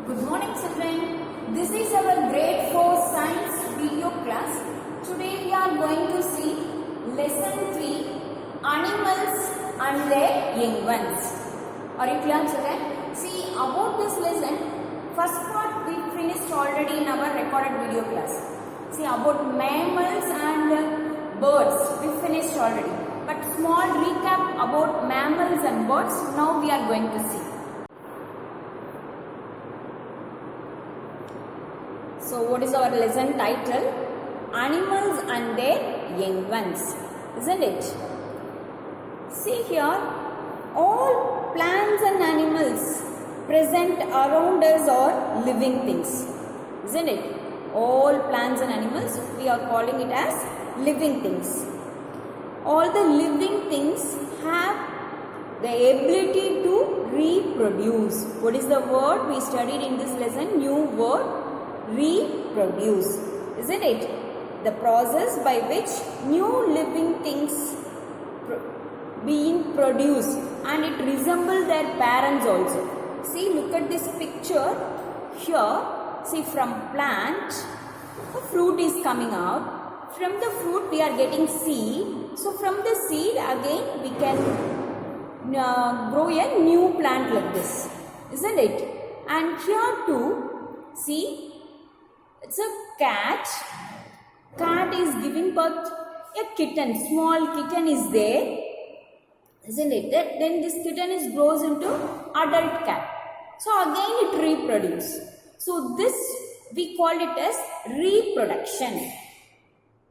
Good morning children. This is our grade 4 science video class. Today we are going to see lesson 3 animals and their young ones. Are you clear children? See about this lesson, first part we finished already in our recorded video class. See about mammals and birds we finished already. But small recap about mammals and birds now we are going to see. So what is our lesson title? Animals and their young ones, isn't it? See here, all plants and animals present around us are living things, isn't it? All plants and animals, we are calling it as living things. All the living things have the ability to reproduce. What is the word we studied in this lesson? New word. Reproduce, isn't it? The process by which new living things being produced, and it resembles their parents also. See, look at this picture here. See, from plant a fruit is coming out. From the fruit we are getting seed. So from the seed again we can grow a new plant like this, isn't it? And here too, see, it's a cat. Cat is giving birth a kitten. Small kitten is there, isn't it? Then this kitten grows into adult cat. So again it reproduces. So this we call it as reproduction.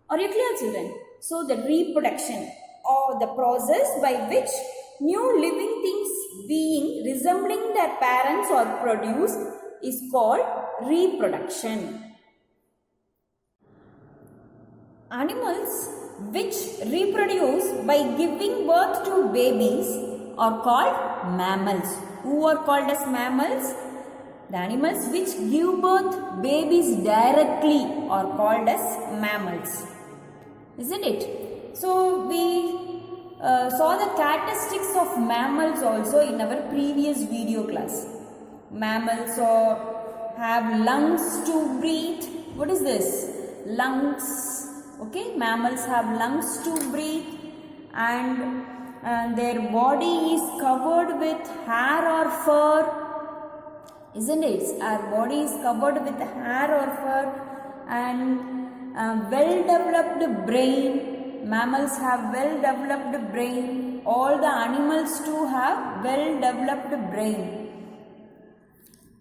Are you clear children? So the reproduction or the process by which new living things being resembling their parents or produced is called reproduction. Animals which reproduce by giving birth to babies are called mammals. Who are called as mammals? The animals which give birth babies directly are called as mammals, isn't it? So we saw the characteristics of mammals also in our previous video class. Mammals have lungs to breathe. What is this? Lungs. Okay, mammals have lungs to breathe, and their body is covered with hair or fur, isn't it? Our body is covered with hair or fur, and well-developed brain. Mammals have well-developed brain. All the animals too have well-developed brain,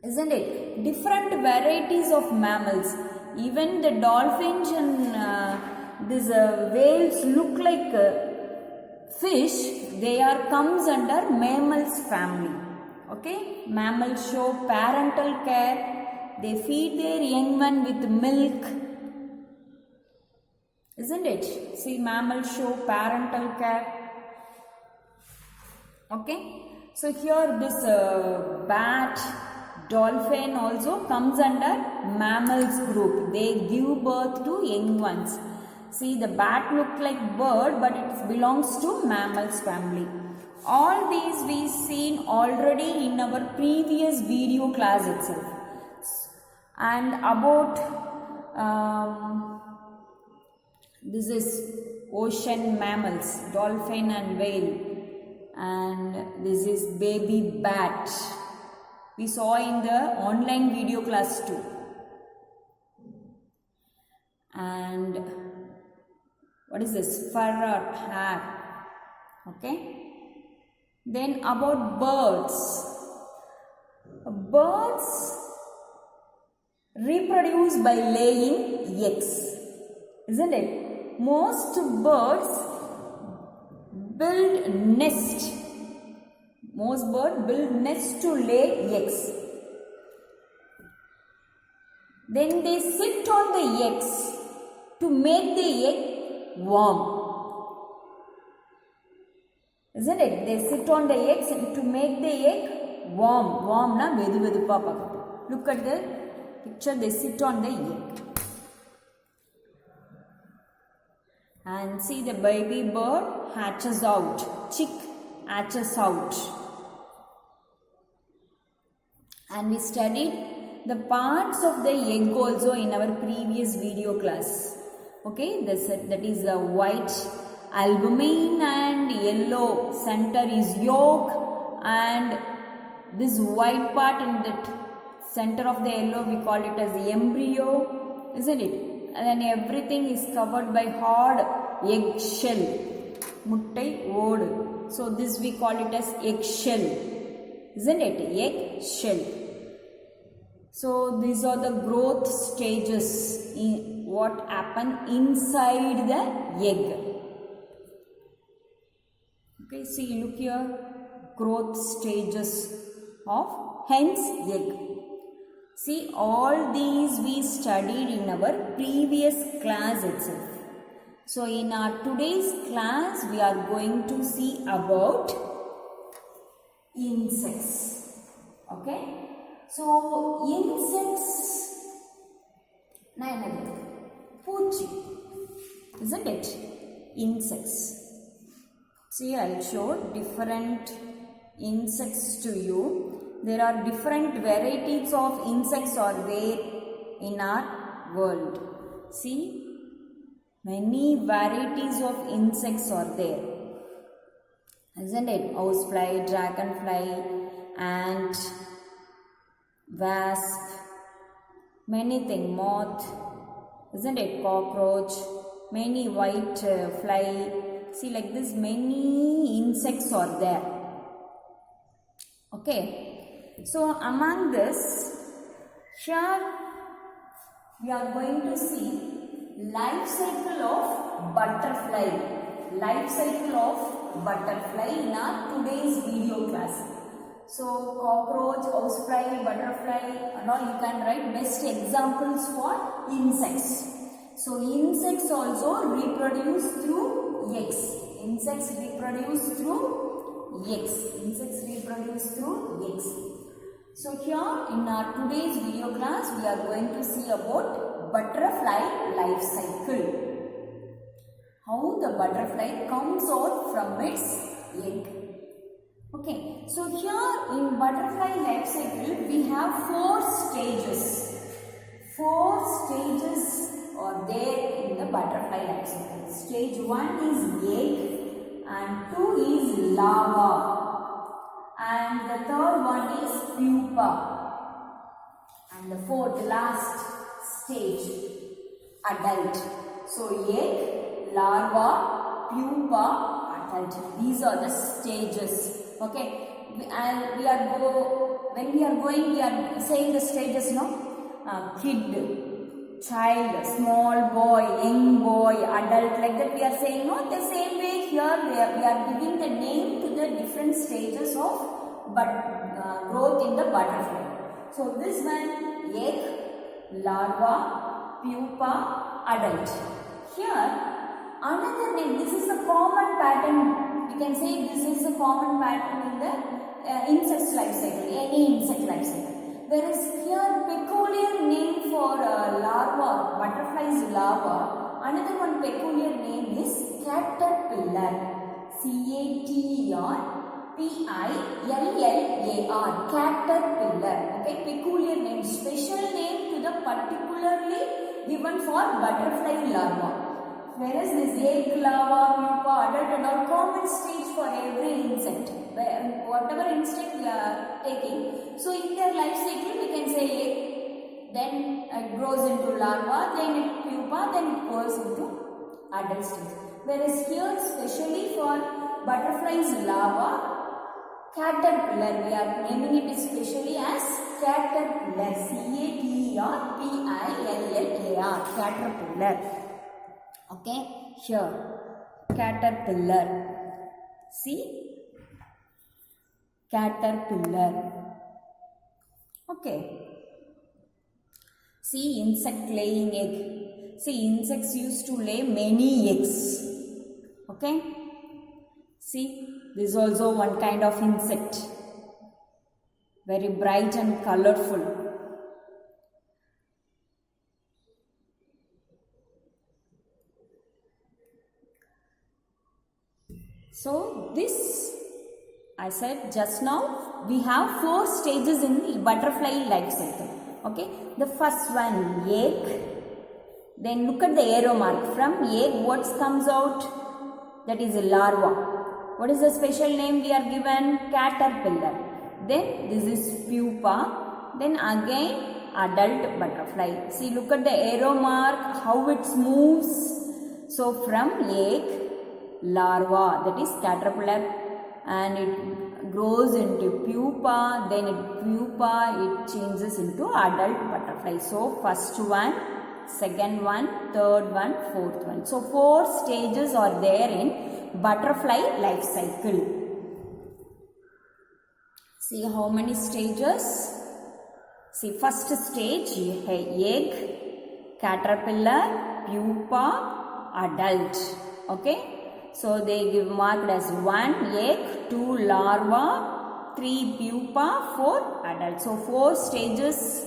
isn't it? Different varieties of mammals. Even the dolphins and these whales look like fish. They comes under mammals family. Okay, mammals show parental care. They feed their young one with milk, isn't it? See, mammals show parental care. Okay, so here this bat, dolphin also comes under mammals group. They give birth to young ones. See, the bat look like bird, but it belongs to mammals family. All these we seen already in our previous video class itself. And about this is ocean mammals, dolphin and whale, and this is baby bat. We saw in the online video class too. And what is this? Fur or hair. Okay. Then about birds. Birds reproduce by laying eggs, isn't it? Most birds build nest. Most birds build nests to lay eggs. Then they sit on the eggs to make the egg warm, isn't it? They sit on the eggs to make the egg warm. Warm na vedu vedu papa. Look at the picture. They sit on the egg. And see, the baby bird hatches out. Chick hatches out. And we studied the parts of the egg also in our previous video class. Okay, that is the white albumin and yellow center is yolk, and this white part in the center of the yellow we call it as the embryo, isn't it? And then everything is covered by hard egg shell, muttai odu. So this we call it as egg shell, isn't it? Egg shell. So these are the growth stages in what happen inside the egg. Okay, see, look here, growth stages of hen's egg. See, all these we studied in our previous class itself. So in our today's class we are going to see about insects. Okay, so insects, poochi, isn't it? Insects. See, I'll show different insects to you. There are different varieties of insects are there in our world. See, many varieties of insects are there, isn't it? Housefly, dragonfly, ant, wasp, many things, moth, isn't it? Cockroach, many white fly. See, like this many insects are there. Okay, so among this, here we are going to see life cycle of butterfly. Life cycle of butterfly in our today's video class. So cockroach, housefly, butterfly and all, you can write best examples for insects. So insects also reproduce through eggs. Insects reproduce through eggs. Insects reproduce through eggs. So here in our today's video class we are going to see about butterfly life cycle. How the butterfly comes out from its egg. Okay, so here in butterfly life cycle we have 4 stages. 4 stages are there in the butterfly life cycle. Stage 1 is egg, and 2 is larva, and the third one is pupa, and the fourth last stage adult. So egg, larva, pupa, adult. These are the stages. Okay, and we are saying the stages, no? Kid, child, small boy, young boy, adult, like that we are saying, no? The same way here we are giving the name to the different stages of growth in the butterfly. So this one, egg, larva, pupa, adult. Here another name, this is a common pattern, you can say this is a common pattern in the insect life cycle, any insect life cycle. There is here peculiar name for larva, butterfly's larva. Another one peculiar name is caterpillar. CATERPILLAR, caterpillar. Okay, peculiar name, special name to the particularly given for butterfly larva. Whereas this egg, larva, pupa, adult and all common stage for every insect. Whatever insect we are taking, so in their life cycle we can say egg, then it grows into larva, then it pupa, then it goes into adult stage. Whereas here specially for butterflies larva, caterpillar, we are naming it especially as caterpillar. CATERPILLAR, caterpillar. Okay, here caterpillar. See, caterpillar. Okay. See, insect laying egg. See, insects used to lay many eggs. Okay. See, this is also one kind of insect. Very bright and colorful. So this, I said just now, we have 4 stages in the butterfly life cycle. Okay, the first one, egg. Then look at the arrow mark. From egg, what comes out? That is a larva. What is the special name we are given? Caterpillar. Then this is pupa. Then again adult butterfly. See, look at the arrow mark, how it moves. So from egg, larva, that is caterpillar, and it grows into pupa. Then it changes into adult butterfly. So first one, second one, third one, fourth one. So 4 stages are there in butterfly life cycle. See how many stages? See, first stage, egg, caterpillar, pupa, adult. Okay, so they give marked as 1 egg, 2 larva, 3 pupa, 4 adult. So 4 stages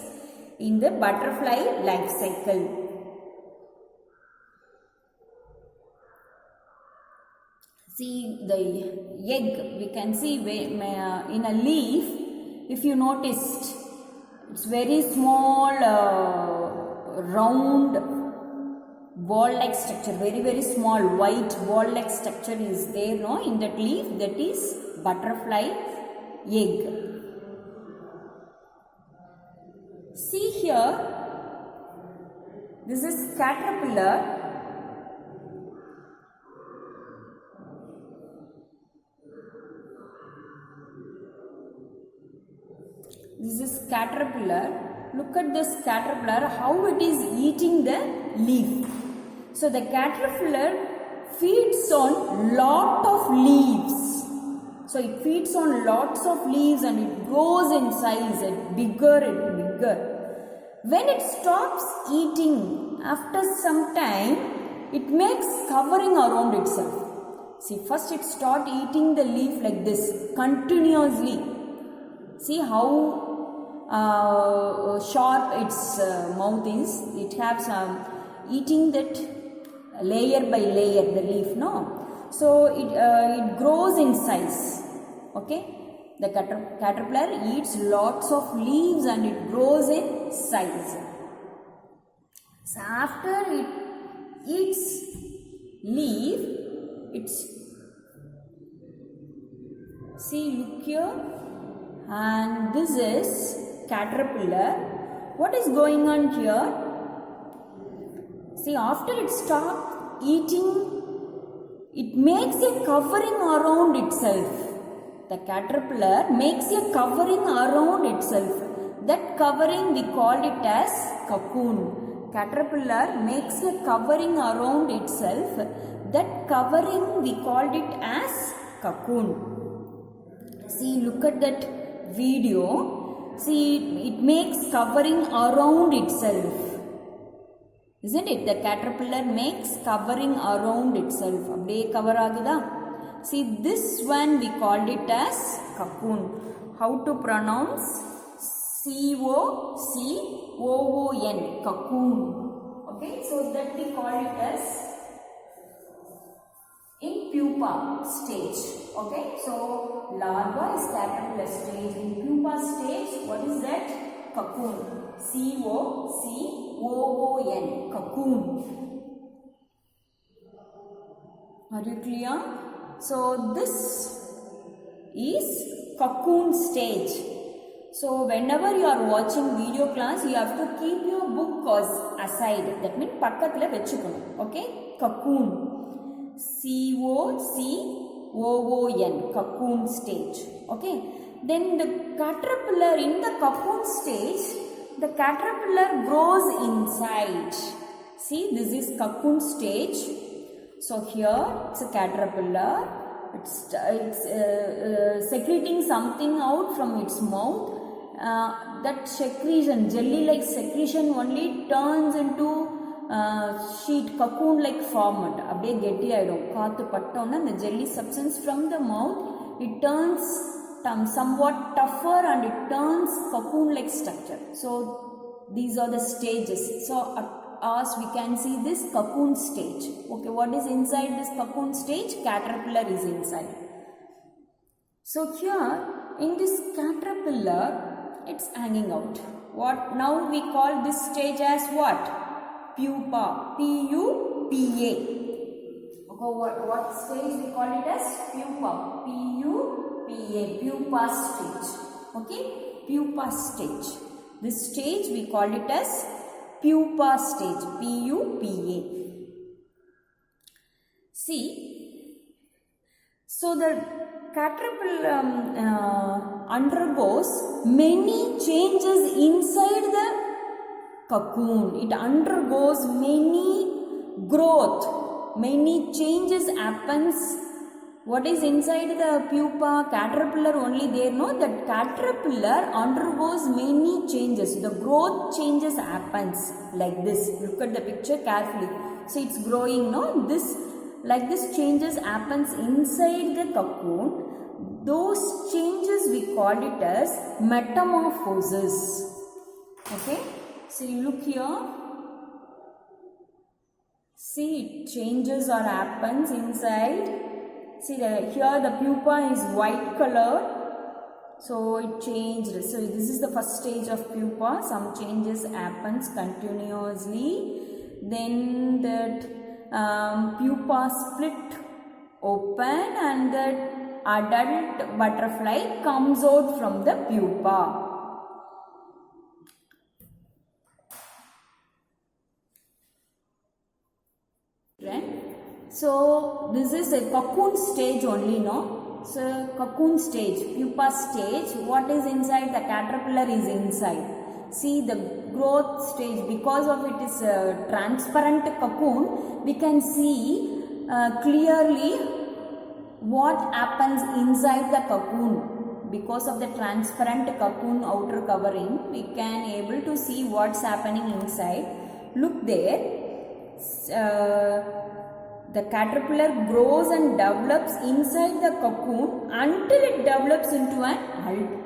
in the butterfly life cycle. See the egg, we can see in a leaf, if you noticed, it's very small round ball-like structure, very small white ball-like structure is there, no, in that leaf. That is butterfly egg. See here, this is caterpillar. This is caterpillar. Look at this caterpillar, how it is eating the leaf. So the caterpillar feeds on lot of leaves. So it feeds on lots of leaves and it grows in size and bigger. When it stops eating, after some time, it makes covering around itself. See, first it starts eating the leaf like this continuously. See how sharp its mouth is. It has eating that layer by layer, the leaf, no? So it grows in size. Okay, the caterpillar eats lots of leaves and it grows in size. So after it eats leaf, see, look here, and this is caterpillar. What is going on here? See, after it stops eating, it makes a covering around itself. The caterpillar makes a covering around itself. That covering we call it as cocoon. Caterpillar makes a covering around itself. That covering we called it as cocoon. See, look at that video. See, it makes covering around itself. Isn't it? The caterpillar makes covering around itself. Abde cover agida. See, this one we called it as cocoon. How to pronounce? C-O-C-O-O-N, cocoon. Okay, so that we call it as in pupa stage. Okay, so larva is caterpillar stage. In pupa stage, what is that? Cocoon. C-O-C-O-O-N, cocoon. Are you clear? So this is cocoon stage. So whenever you are watching video class, you have to keep your book aside. That means pakkathula vechukonum. Okay? Cocoon. C-O-C-O-O-N, cocoon stage. Okay? Then the caterpillar, in the cocoon stage, the caterpillar grows inside. See, this is cocoon stage. So here it's a caterpillar. It's secreting something out from its mouth. That secretion, jelly-like secretion, only turns into sheet, cocoon-like format. Abde getti aidum. Kaathu pattona the jelly substance from the mouth, it turns somewhat tougher and it turns cocoon-like structure. So these are the stages. So as we can see this cocoon stage. Okay, what is inside this cocoon stage? Caterpillar is inside. So here in this caterpillar, it's hanging out. What now we call this stage as what? Pupa. P-U-P-A. Okay, what stage we call it as? Pupa. P-U-P-A. Pupa stage. Okay, pupa stage. This stage we call it as pupa stage. P-U-P-A. See, so the caterpillar undergoes many changes inside the cocoon. It undergoes many growth, many changes happens. What is inside the pupa? Caterpillar only there, no? That caterpillar undergoes many changes. The growth changes happens like this. Look at the picture carefully. So it's growing, no? This like this changes happens inside the cocoon. Those changes we call it as metamorphosis. Okay. So you look here. See, changes or happens inside. See here the pupa is white color. So it changed. So this is the first stage of pupa. Some changes happens continuously. Then that pupa split open and the adult butterfly comes out from the pupa. So this is a cocoon stage only, no? So cocoon stage, pupa stage. What is inside? The caterpillar is inside. See the growth stage, because of it is a transparent cocoon, we can see clearly what happens inside the cocoon. Because of the transparent cocoon outer covering, we can able to see what's happening inside. Look there. The caterpillar grows and develops inside the cocoon until it develops into an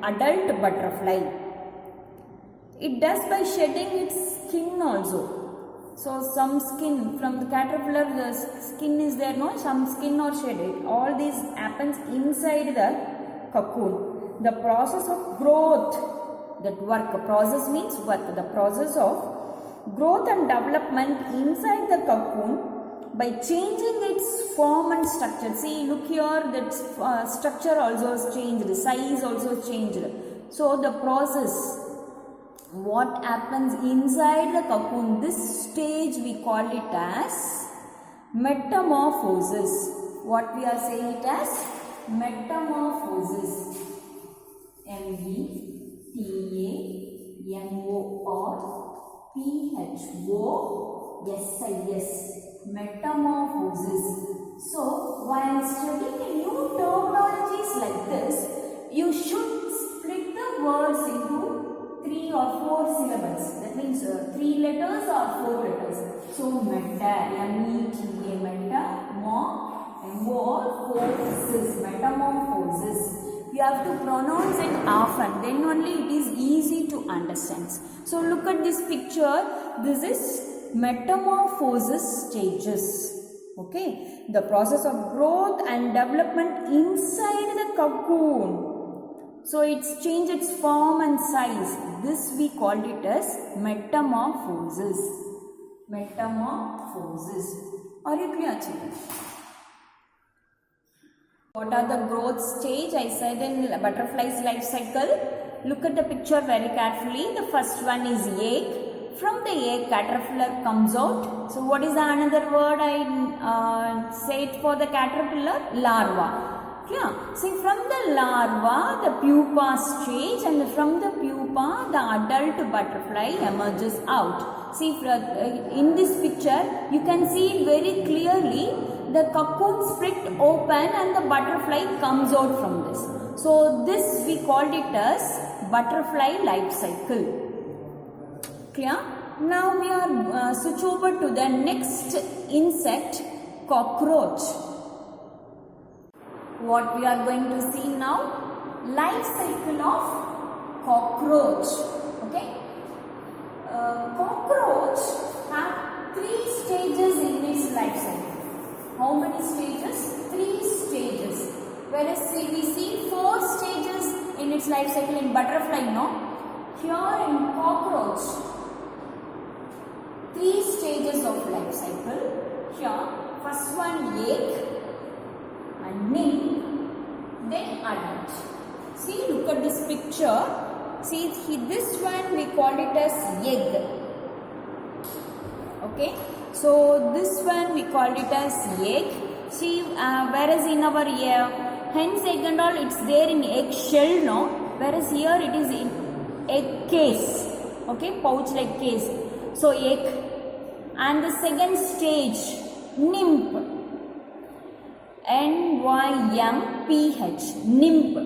adult butterfly. It does by shedding its skin also. So some skin from the caterpillar, the skin is there, no? Some skin or shedded. All this happens inside the cocoon. The process of growth, that work, process means work. The process of growth and development inside the cocoon by changing its form and structure. See, look here, that structure also has changed, the size also changed. So the process, what happens inside the cocoon, this stage we call it as metamorphosis. What we are saying it as? Metamorphosis. M-E-T-A-M-O-R-P-H-O-S-I-S. Metamorphosis. So while studying new terminologies like this, you should split the words into 3 or 4 syllables. That means 3 letters or 4 letters. So meta, M-E-T-A, meta, metamorphosis, metamorphosis. You have to pronounce it often, then only it is easy to understand. So look at this picture. This is metamorphosis stages. Okay, the process of growth and development inside the cocoon. So it's changed its form and size. This we called it as metamorphosis. Metamorphosis. Are you clear, children? What are the growth stage? I said in butterfly's life cycle. Look at the picture very carefully. The first one is egg. From the egg, caterpillar comes out. So what is the another word I said for the caterpillar? Larva. Clear? See, from the larva, the pupa stage, and from the pupa, the adult butterfly emerges out. See, in this picture, you can see it very clearly. The cocoon split open and the butterfly comes out from this. So this we called it as butterfly life cycle. Clear? Now we are switch over to the next insect, cockroach. What we are going to see now? Life cycle of cockroach. Okay? Cockroach have 3 stages in its life cycle. How many stages? 3 stages. Whereas we see 4 stages in its life cycle in butterfly, no? here in cockroach, 3 stages of life cycle. Here, first one egg and nymph, then adult. See, look at this picture. See, this one we call it as egg. Okay, so this one we call it as egg. See, whereas in our hen's egg and all, it's there in egg shell, no? Whereas here it is in egg case. Okay, pouch like case. So egg. And the second stage, nymph. N-Y-M-P-H, nymph.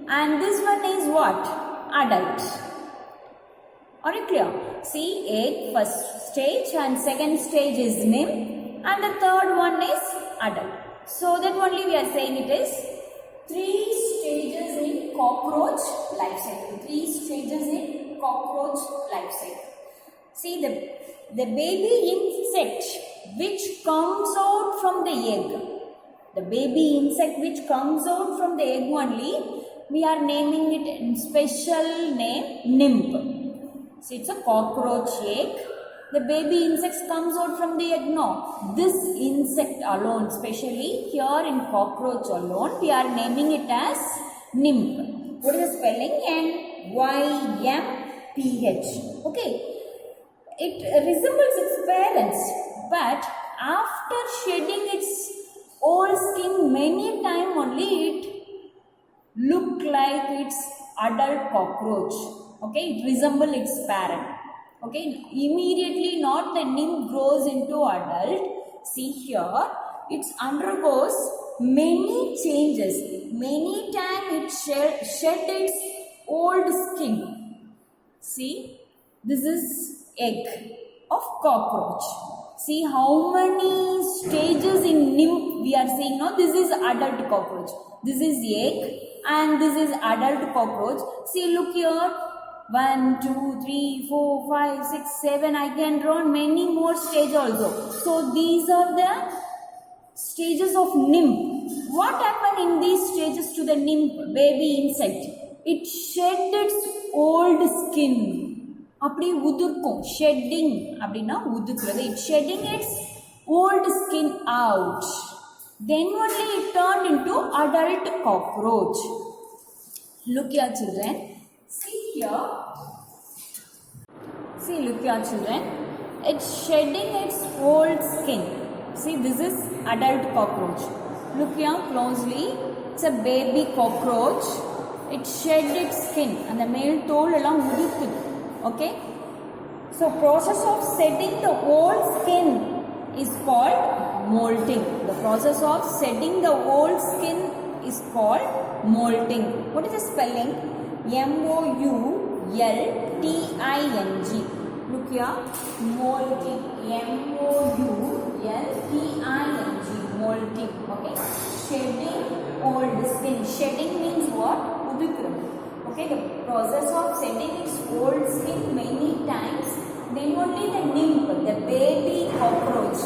And this one is what? Adult. Are you clear? See, egg first stage and second stage is nymph and the third one is adult. So that only we are saying it is 3 stages in cockroach life cycle. 3 stages in cockroach life cycle. See, the baby insect which comes out from the egg. The baby insect which comes out from the egg only, we are naming it in special name nymph. See, it's a cockroach egg. The baby insect comes out from the egg. No, this insect alone, especially here in cockroach alone, we are naming it as nymph. What is the spelling? N-Y-M-P-H. Okay. It resembles its parents, but after shedding its old skin many times only, it look like its adult cockroach. Okay, it resembles its parent. Okay, immediately not the nymph grows into adult. See here, it undergoes many changes. Many times it shed its old skin. See, this is egg of cockroach. See how many stages in nymph we are seeing now. This is adult cockroach. This is egg and this is adult cockroach. See, look here. 1, 2, 3, 4, 5, 6, 7. I can draw many more stages also. So these are the stages of nymph. What happened in these stages to the nymph, baby insect? It shed its old skin. அப்படி உதிர்க்கும், shedding அப்படின்னா உதிர்க்கிறது. It's shedding its old skin out. Then only it turned into adult cockroach. Look here, children. See here. See, look here, children. It's shedding its old skin. See, this is adult cockroach. Look here closely. It's a baby cockroach. It shed its skin. And the male தோல் எல்லாம் உதிர்க்குது. Okay, so process of shedding the old skin is called molting. The process of shedding the old skin is called molting. What is the spelling? M-O-U-L-T-I-N-G. Look here, molting. M-O-U-L-T-I-N-G. Molting. Okay, shedding old skin. Shedding means what? Udikram. Okay, the process of shedding its old skin many times, then only the nymph, the baby cockroach.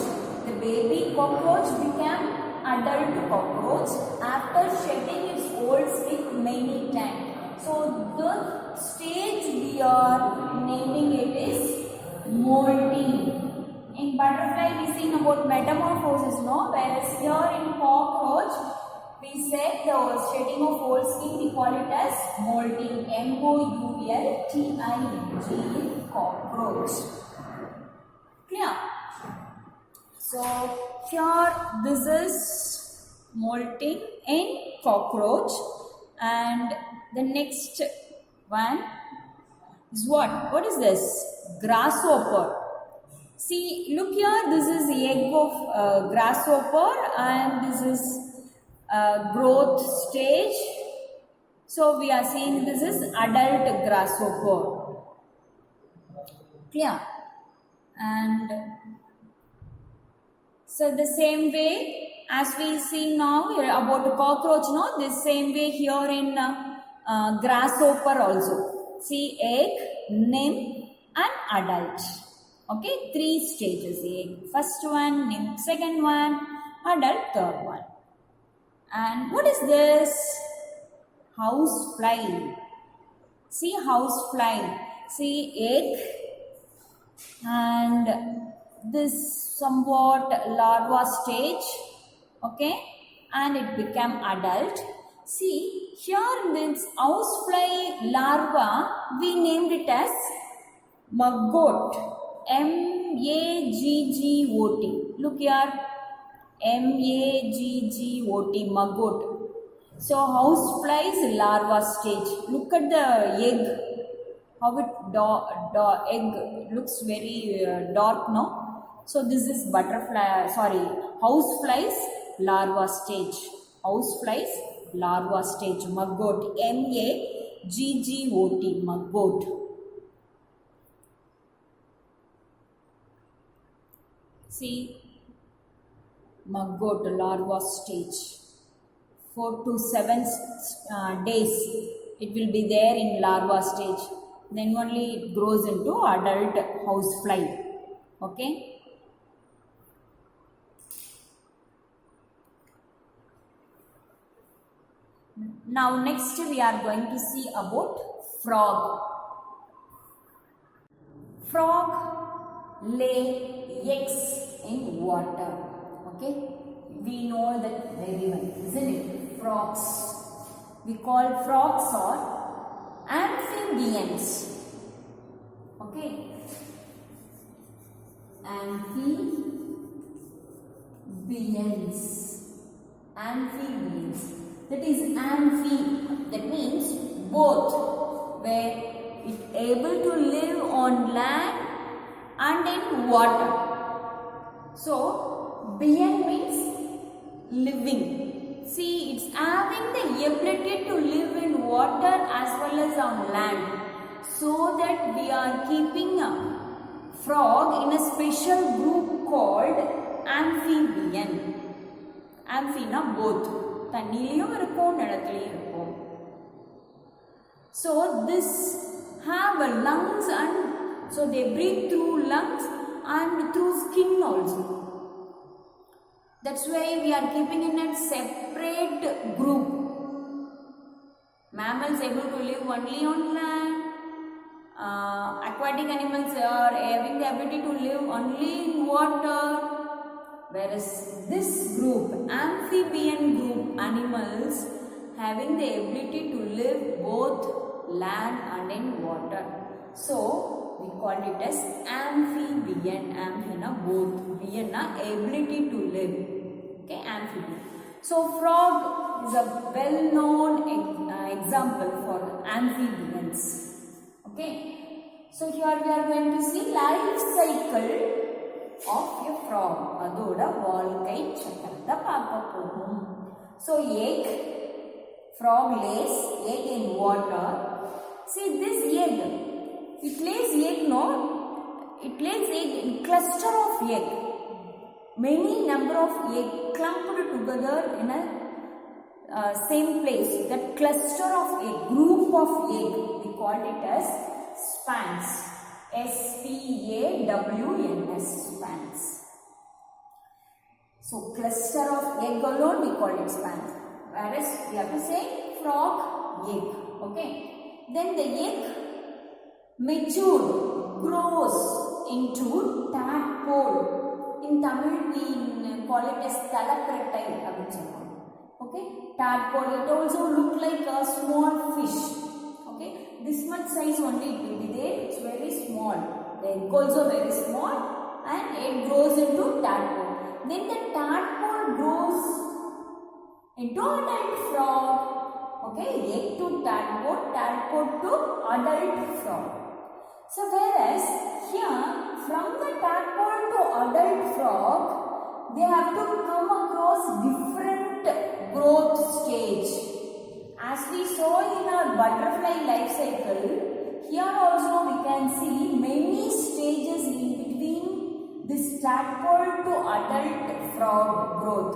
The baby cockroach became adult cockroach after shedding its old skin many times. So the stage we are naming it is molting. In butterfly we sing about metamorphosis, no? Whereas here in cockroach, we said the shedding of old skin, we call it as molting. M-O-U-L-T-I-N-G, cockroach. Clear? So here this is molting in cockroach, and the next one is what? What is this? Grasshopper. See, look here. This is the egg of grasshopper, and this is growth stage. So we are seeing this is adult grasshopper. Clear? And so the same way as we see now about cockroach, no, the same way here in grasshopper also. See, egg, nymph and adult. Okay, 3 stages. Egg first one, nymph second one, adult third one. And what is this? Housefly. See, housefly. See, egg, and this somewhat larva stage, okay, and it became adult. See, here in this housefly larva, we named it as maggot, maggot. Look here, maggot, maggot. So housefly's larva stage. Look at the egg, how it egg looks very dark, no? So this is housefly's larva stage. Housefly's larva stage, maggot, maggot, maggot. See, maggot larva stage. 4 to 7 days it will be there in larva stage. Then only it grows into adult housefly. Okay. Now next we are going to see about frog. Frog lay eggs in water. Okay. We know that very well, isn't it? Frogs. We call frogs or amphibians. Okay. Amphibians. Amphibians. That is amphi. That means both, where it able to live on land and in water. So, bien means living. See, it's having the ability to live in water as well as on land. So that we are keeping a frog in a special group called amphibian. Amphina both. தண்ணிலையும் இருக்கும், நிலத்திலையும் இருக்கும். So this have a lungs, and so they breathe through lungs and through skin also. That's why we are keeping in a separate group. Mammals able to live only on land. Aquatic animals are having the ability to live only in water. Whereas this group, amphibian group animals, having the ability to live both land and in water. So we call it as amphibian. Amphina both. Biana ability to live. Okay, amphibian. So frog is a well-known example for amphibians. Okay. So here we are going to see life cycle of a frog. Adoda வாழ்க்கை சக்கரத்தை பார்க்க போறோம். So egg, frog lays egg in water. See this egg. It lays egg, no? It lays egg in cluster of egg. Many number of egg clumped together in a same place. That cluster of egg, group of egg, we call it as spans. S-P-A-W-N-S, spans. So cluster of egg alone we call it spans. Whereas we have to say frog egg. Okay. Then the egg matured, grows into tadpole. In Tamil we call it as Talaprattai. Okay. Tadpole. It also look like a small fish. Okay. This much size only it will be there. It's very small. The egg also very small, and it grows into tadpole. Then the tadpole grows into adult frog. Okay, egg to tadpole, tadpole to adult frog. So whereas here from the tadpole to adult frog, they have to come across different growth stage. As we saw in our butterfly life cycle, here also we can see many stages in between this tadpole to adult frog growth.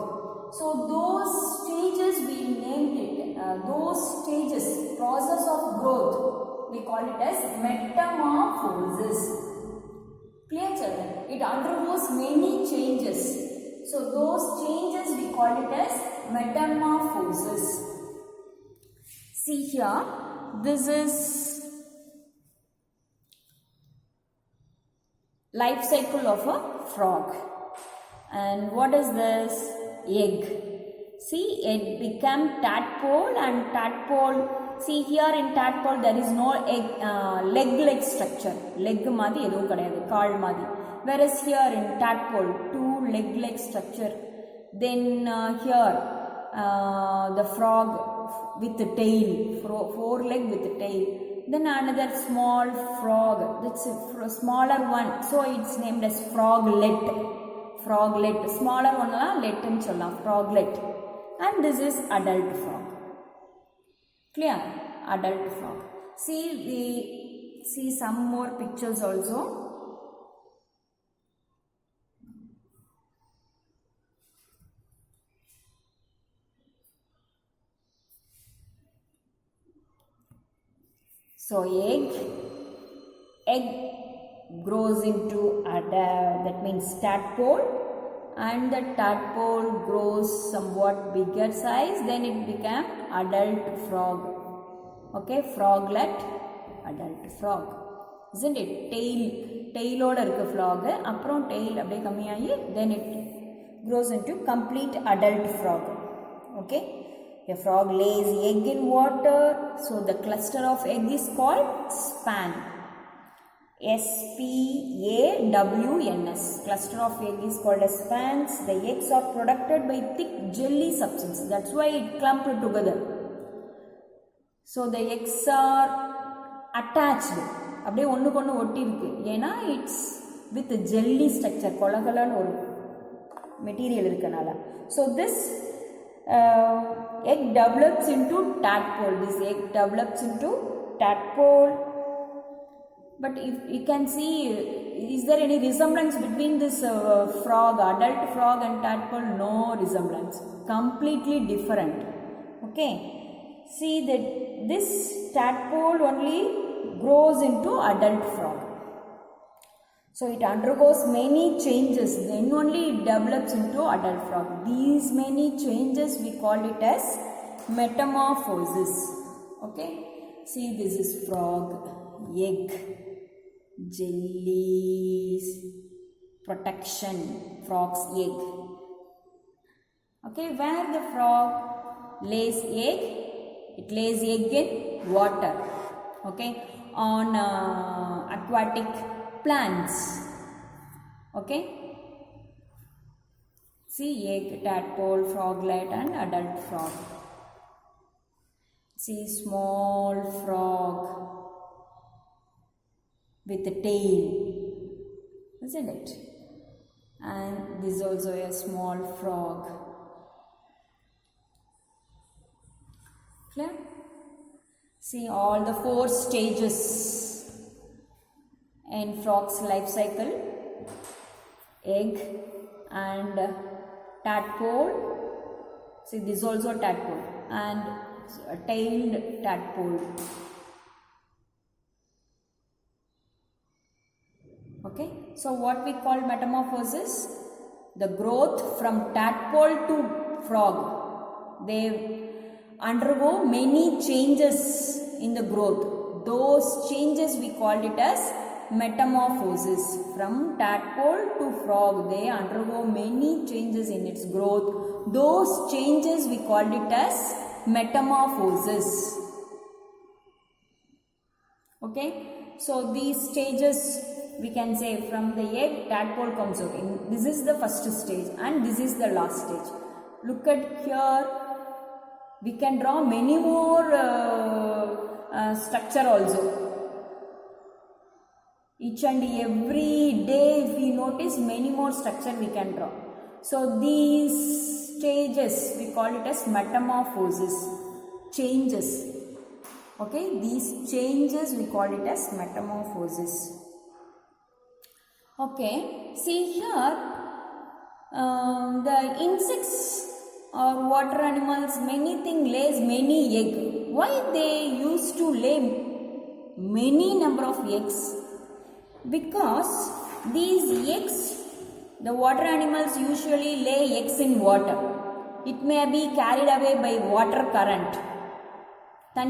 So those stages we named it, those stages, process of growth, we call it as metamorphosis. Clear children? It undergoes many changes. So those changes we call it as metamorphosis. See here, this is life cycle of a frog. And what is this? Egg. See, it become tadpole, and tadpole, see here in tadpole there is no egg, leg-like structure. Leg madhi edhu kadayadu, kaal madhi. Whereas here in tadpole, two leg-like structure. Then here the frog with the tail, four leg with the tail. Then another small frog, that's a smaller one, so it's named as froglet. Froglet, smaller one la let nu solla, froglet. And this is adult frog. Clear? Adult frog. See, we see some more pictures also. So egg grows into that means tadpole, and the tadpole grows somewhat bigger size, then it became adult frog. Okay, froglet, adult frog, isn't it? Tail oda irukku frog, aprom tail அப்படியே கம்மியாகி then it grows into complete adult frog. Okay, a frog lays egg in water, so the cluster of egg is called span. S-P-A-W-N-S. Cluster of egg is called as spans. The eggs are protected by thick jelly substance. That's why it clumped together. So the eggs are attached. அப்படியே ஒன்றுக்கு ஒன்று ஒட்டி இருக்கு. ஏன்னா it's with jelly structure, கொலகலன்னு ஒரு material இருக்கனால. So this egg develops into tadpole. This egg develops into tadpole. But if you can see, is there any resemblance between this frog, adult frog and tadpole? No resemblance. Completely different. Okay. See that this tadpole only grows into adult frog. So it undergoes many changes, then only it develops into adult frog. These many changes we call it as metamorphosis. Okay. See, this is frog, egg, jellies, protection, frog's egg. Okay, where the frog lays egg, it lays egg in water. Okay, on aquatic plants. Okay, see, egg, tadpole, froglet and adult frog. See, small frog with a tail, isn't it? And this is also a small frog. Clear? See all the 4 stages in frog's life cycle: egg and tadpole. See, this is also tadpole, and a tailed tadpole. Okay, so what we call metamorphosis? The growth from tadpole to frog. They undergo many changes in the growth. Those changes we called it as metamorphosis. From tadpole to frog, they undergo many changes in its growth. Those changes we called it as metamorphosis. Okay, so these stages we can say, from the egg, tadpole comes out. This is the first stage and this is the last stage. Look at here, we can draw many more structure also. Each and every day, if we notice, many more structure we can draw. So these stages we call it as metamorphosis, changes. Okay, these changes we call it as metamorphosis. Okay, see here, the insects or water animals, many things lays many egg. Why they used to lay many number of eggs? Because these eggs, the water animals usually lay eggs in water. It may be carried away by water current. It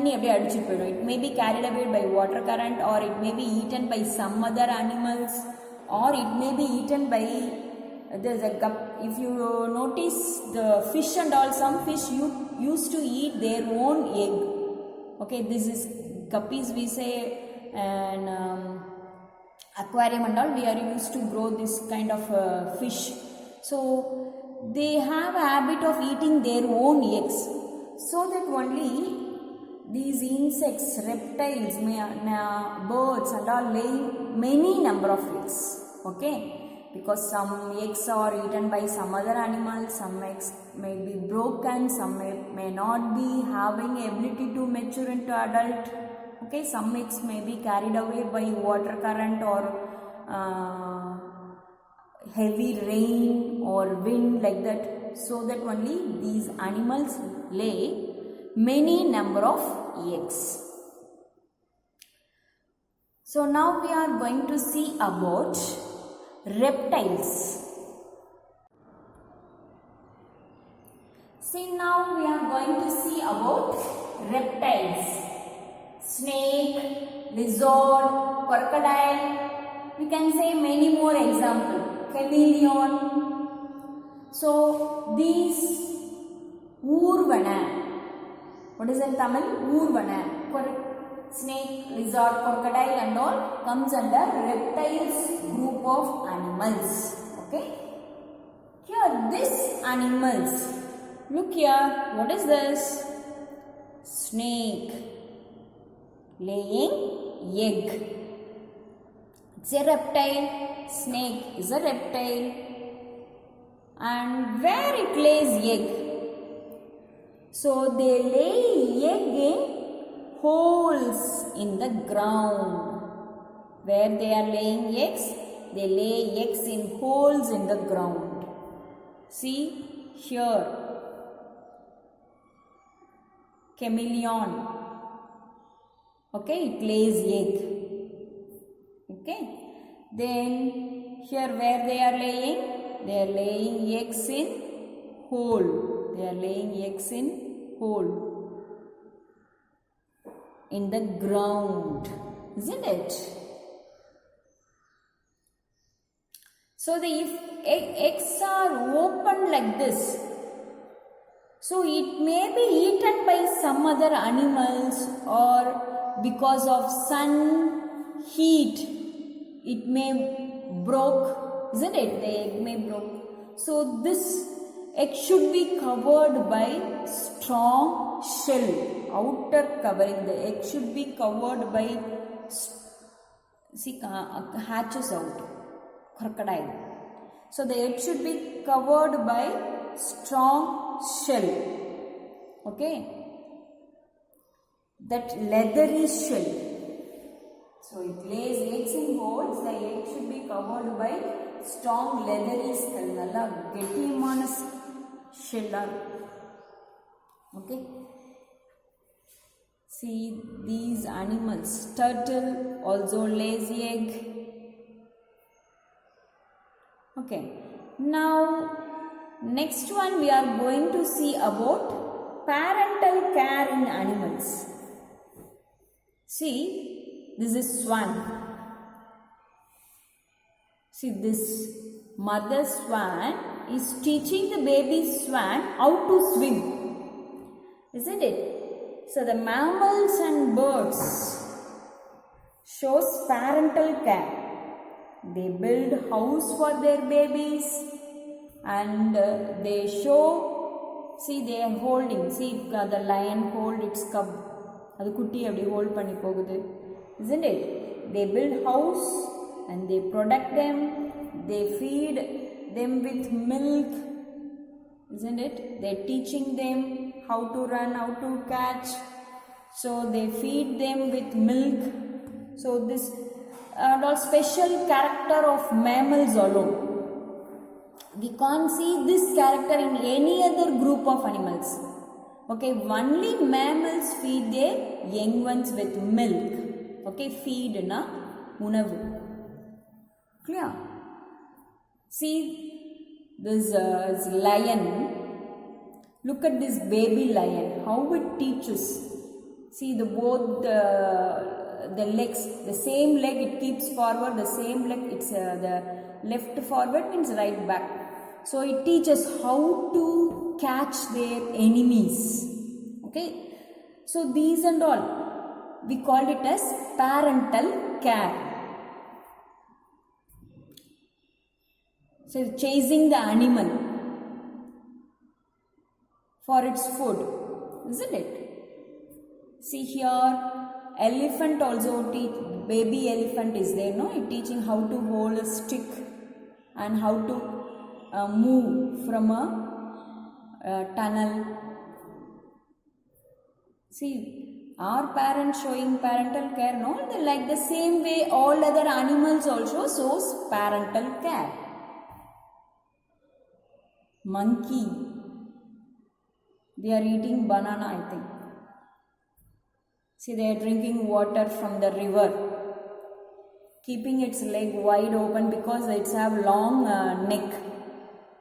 may be carried away by water current, or it may be eaten by some other animals, or it may be eaten by if you notice the fish and all, some fish used to eat their own egg. Okay, this is guppies we say, and aquarium and all, we are used to grow this kind of fish. So they have a habit of eating their own eggs, so that only these insects, reptiles, birds and all laying many number of eggs. Okay, because some eggs are eaten by some other animals, some eggs may be broken, some may not be having ability to mature into adult. Okay, some eggs may be carried away by water current or heavy rain or wind, like that, so that only these animals lay many number of eggs. So now we are going to see about reptiles. See, now we are going to see about reptiles. Snake, lizard, crocodile, we can say many more examples, chameleon. So these Urvana, what is in Tamil? Urvana, snake, lizard, crocodile and all comes under reptiles group of animals. Okay, here this animals, look here, what is this? Snake laying egg. It's a reptile. Snake is a reptile. And where it lays egg? So they lay egg in holes in the ground. Where they are laying eggs? They lay eggs in holes in the ground. See here, chameleon. Okay, it lays egg. Okay, then here where they are laying eggs in hole. They are laying eggs in hole in the ground, isn't it? So if eggs are open like this, so it may be eaten by some other animals, or because of sun heat it may broke, isn't it? The egg may broke. So this egg should be covered by strong shell, outer covering. The egg should be covered by, see, hatches out, crocodile. So the egg should be covered by strong shell. Okay, that leathery shell. So it lays eggs in holes. The egg should be covered by strong leathery shell. Nalla gettiyamana shell. Okay. See these animals. Turtle also lays egg. Okay. Now next one we are going to see about parental care in animals. See, this is swan. See, this mother swan is teaching the baby swan how to swim, isn't it? So the mammals and birds shows parental care. They build house for their babies and they show, see, they are holding, see, the lion hold its cub. அது குட்டி அப்படி hold பண்ணி போகுது, isn't it? They build house and they protect them, they feed them with milk, isn't it? They're teaching them how to run, how to catch, so they feed them with milk. So this are special character of mammals alone. We can't see this character in any other group of animals. Okay, only mammals feed their young ones with milk. Okay, feed na unavu. Clear? See this lion. Look at this baby lion. How it teaches. See the both the legs, the same leg it keeps forward, the same leg it's the left forward means right back. So it teaches how to catch their enemies. Okay, so these and all we called it as parental care. So chasing the animal for its food, isn't it? See here, elephant also baby elephant is there, no? It teaching how to hold a stick and how to move from a tunnel. See, our parents showing parental care, no? Like the same way all other animals also shows parental care. Monkey, they are eating banana, I think. See, they are drinking water from the river, keeping its leg wide open because it's have long neck.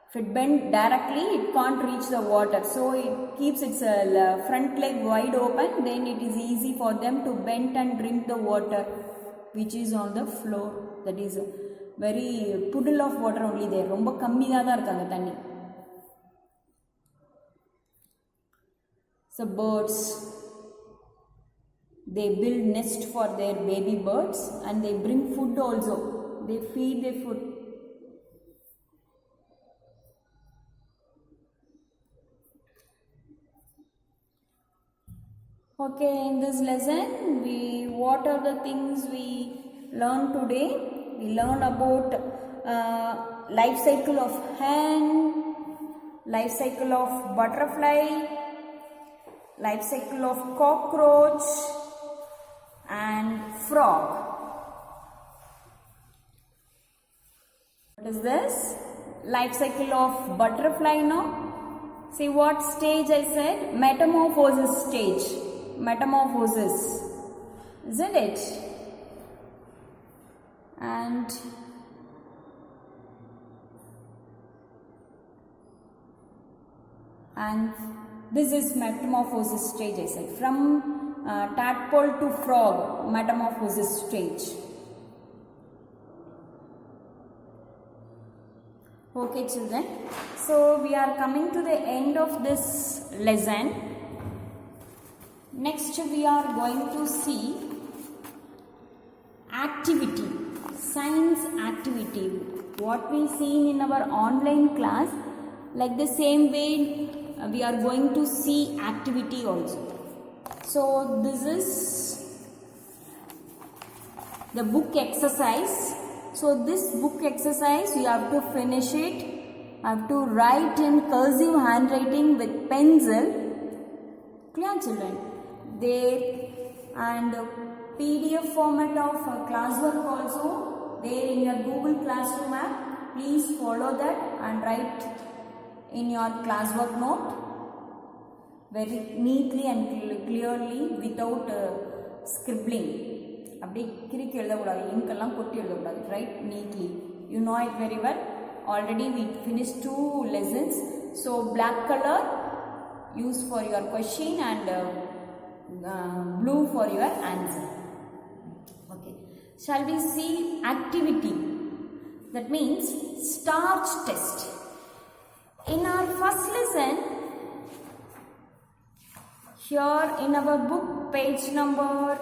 If it bend directly, it can't reach the water. So it keeps its front leg wide open. Then it is easy for them to bend and drink the water, which is on the floor. That is very puddle of water only there. ரொம்ப கம்மியாக தான் இருக்காங்க தண்ணி. So birds, they build nest for their baby birds and they bring food also. They feed their food. Okay, in this lesson, what are the things we learned today? We learned about life cycle of hen, life cycle of butterfly, life cycle of cockroach and frog. What is this? Life cycle of butterfly, no? See what stage I said? Metamorphosis stage. Metamorphosis, isn't it? And this is metamorphosis stage, I said. From tadpole to frog, metamorphosis stage. Okay, children. So we are coming to the end of this lesson. Next we are going to see activity, science activity. What we see in our online class, like the same way we are going to see activity also. So this is the book exercise. So this book exercise you have to finish it. You have to write in cursive handwriting with pencil. Clear, children? There, and PDF format of classwork also there in your Google Classroom app. Please follow that and write in your classwork note very neatly and clearly without scribbling. அப்படி கிறுக்கி எழுதக்கூடாது, இங்கெல்லாம் கொட்டி எழுதக்கூடாது. Write neatly. You know it very well. Already we finished 2 lessons. So black color use for your question and blue for your answer. Okay. Shall we see activity? That means starch test. In our first lesson, here in our book page number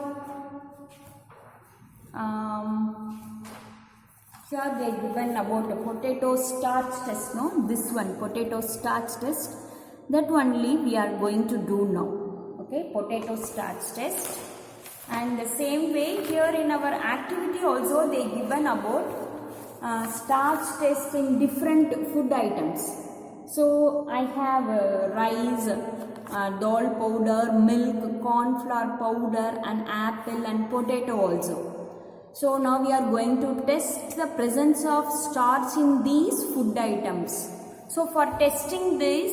here they given about the potato starch test, no? This one, potato starch test, that only we are going to do now. Okay, potato starch test. And the same way here in our activity also they given about starch test in different food items. So I have rice, dal powder, milk, corn flour powder and apple and potato also. So now we are going to test the presence of starch in these food items. So for testing this,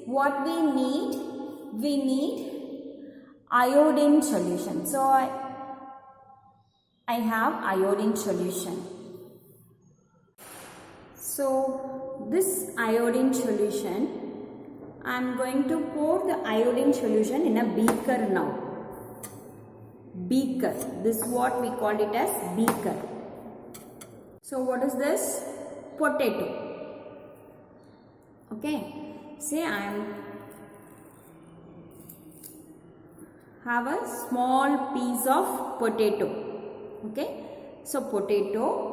what we need iodine solution. So I have iodine solution. So this iodine solution, I am going to pour the iodine solution in a beaker now. beaker. This what we call it as beaker. So what is this? Potato. Okay. Say I have a small piece of potato. Okay. So potato.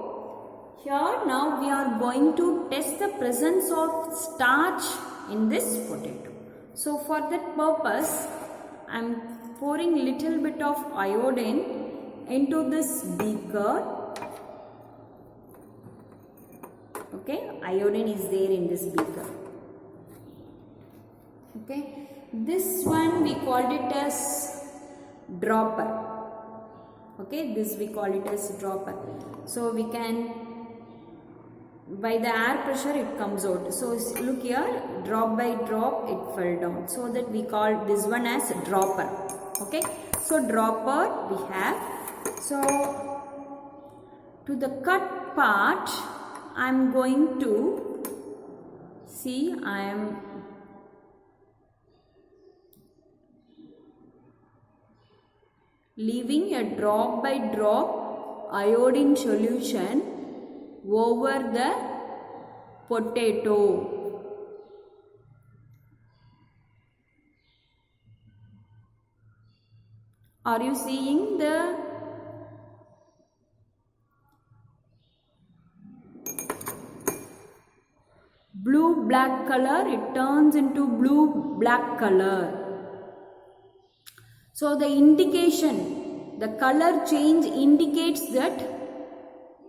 Here now we are going to test the presence of starch in this potato. So for that purpose, I am pouring little bit of iodine into this beaker. Okay, iodine is there in this beaker. Okay, this one we called it as dropper. Okay, this we call it as dropper. So we can, by the air pressure it comes out. So look here, drop by drop it fell down. So that we call this one as dropper. Okay, so dropper we have. So to the cut part, I am going to see, I am leaving a drop by drop iodine solution over the potato. Are you seeing the blue black color? It turns into blue black color. So the indication, the color change indicates that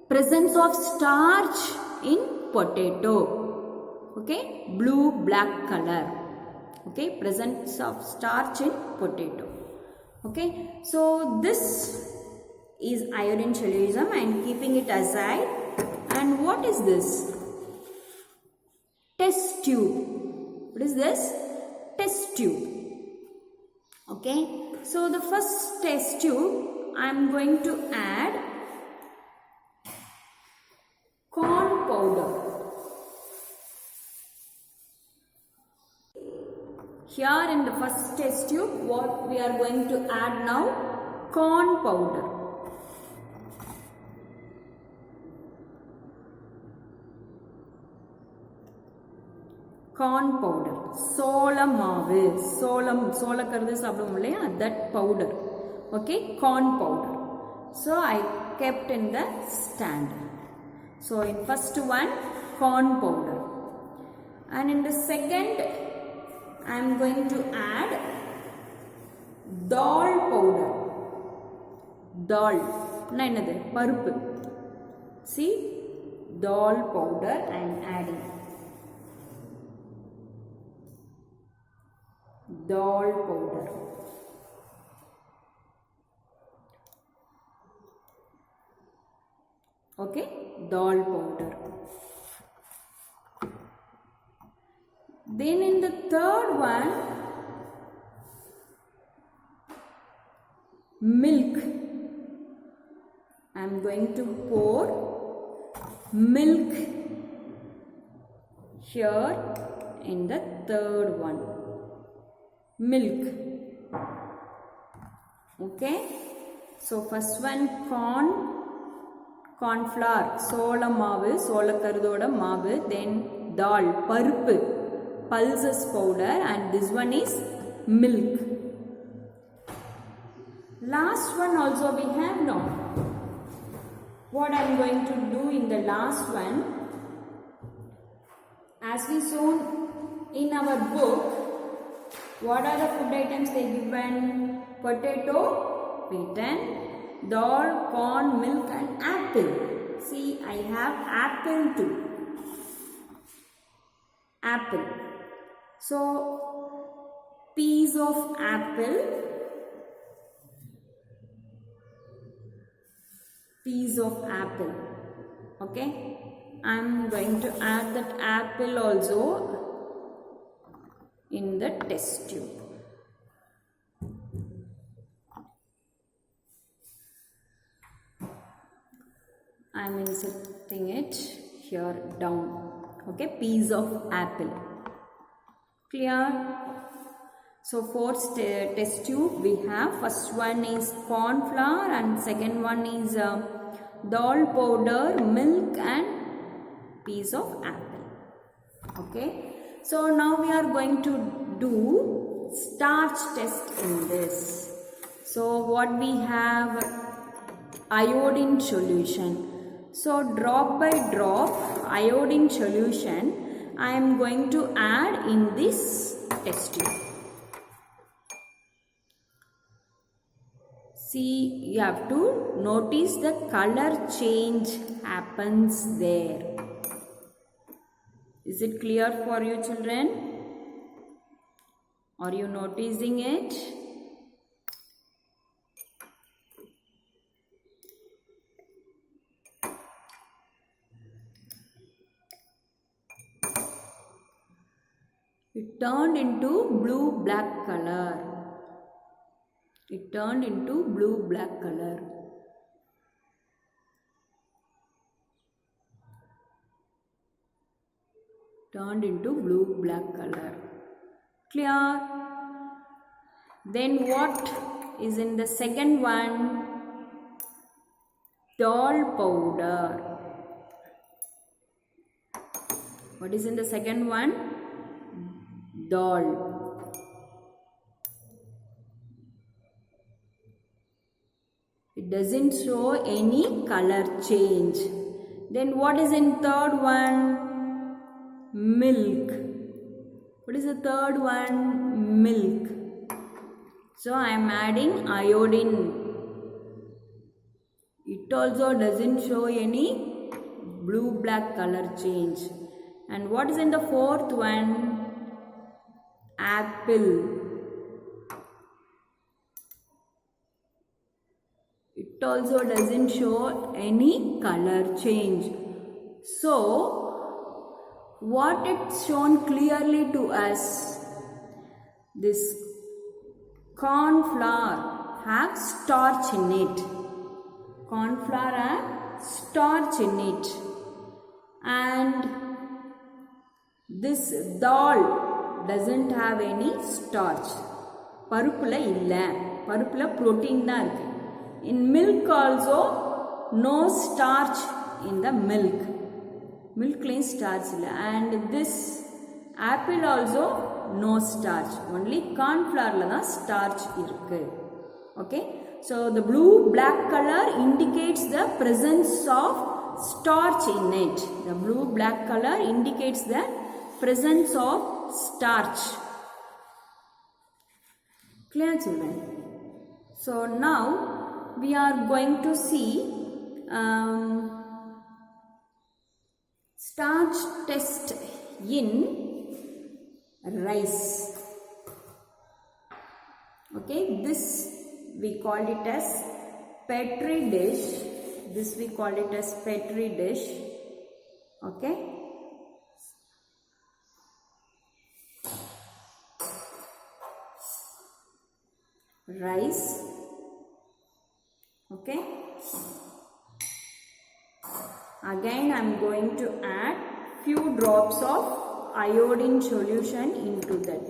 presence of starch in potato. Okay, blue black color. Okay, presence of starch in potato. Okay, so this is iodine solution. I am keeping it aside. And what is this? Test tube. What is this? Test tube. Okay, so the first test tube I am going to add corn powder. Here in the first test tube, what we are going to add now? Corn powder. Corn powder. Sola maavu. Sola kardu saapidum illaya, that powder. Okay, corn powder. So I kept in the stand. So in first one, corn powder. And in the second, I am going to add dal powder. Dal. Nainadu? Paruppu. See? Dal powder I am adding. Dal powder. Okay? Dal powder. Then in the third one, milk. I am going to pour milk here in the third one. Milk. Okay. So first one corn flour, sola maavu, sola karudoda maavu, then dal, paruppu, pulses powder, and this one is milk. Last one also we have now. What I am going to do in the last one, as we shown in our book, what are the food items they given? Potato, wheat, dal, corn, milk and apple. See, I have apple too. Apple. So, piece of apple. Piece of apple. Okay. I am going to add that apple also in the test tube. I am inserting it here down. Okay, piece of apple. Clear? So 4 test tube we have. First one is corn flour and second one is dal powder, milk and piece of apple. Okay. So now we are going to do starch test in this. So what we have, iodine solution. So drop by drop iodine solution I am going to add in this test tube. See, you have to notice the color change happens there. Is it clear for you, children? Are you noticing it? It turned into blue-black color. It turned into blue-black color. Turned into blue-black color. Clear? Then what is in the second one? Dal powder. What is in the second one? Dal. It doesn't show any color change. Then what is in third one? Milk. What is the third one? Milk. So I am adding iodine. It also doesn't show any blue-black color change. And what is in the fourth one? Apple. It also doesn't show any color change. So, what it's shown clearly to us, this corn flour has starch in it. Corn flour has starch in it. And this dal doesn't have any starch. Parupula illa. Parupula protein da irukku. In milk also no starch in the milk. Milk lane starch illa. And this apple also no starch. Only corn flour la da starch irukku. Okay. So the blue black color indicates the presence of starch in it. The blue black color indicates the presence of starch. Clear, children? So now we are going to see starch test in rice. Okay, this we call it as Petri dish. This we call it as Petri dish. Okay. Rice. Okay. Again I am going to add few drops of iodine solution into that.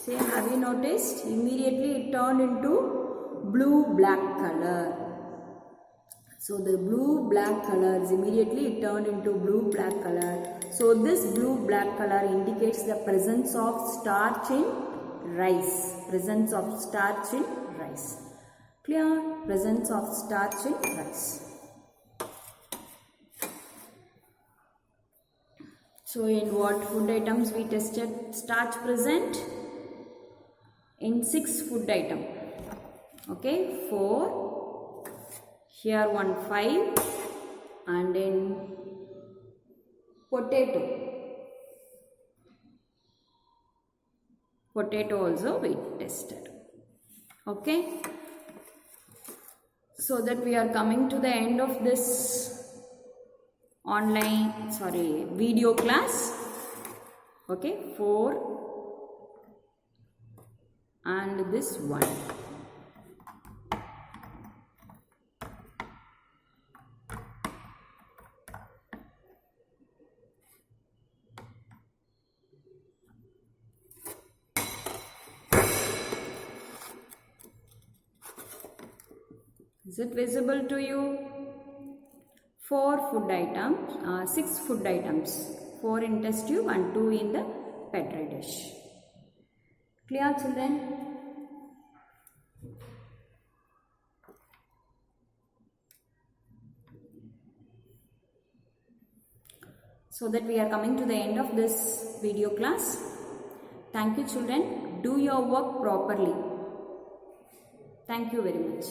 See, have you noticed? Immediately it turned into blue-black color. So the blue-black color is immediately it turned into blue-black color. So this blue-black color indicates the presence of starch in rice. Presence of starch in rice. Clear? Presence of starch in rice. So in what food items we tested starch present? In 6 food item. Okay, 4. Here 1 5 and in potato. Potato also we tested. Okay. So that we are coming to the end of this video class. Okay, 4 and this 1. Is it visible to you? 4 food items, 6 food items, 4 in test tube and 2 in the petri dish. Clear, children? So that we are coming to the end of this video class. Thank you, children. Do your work properly. Thank you very much.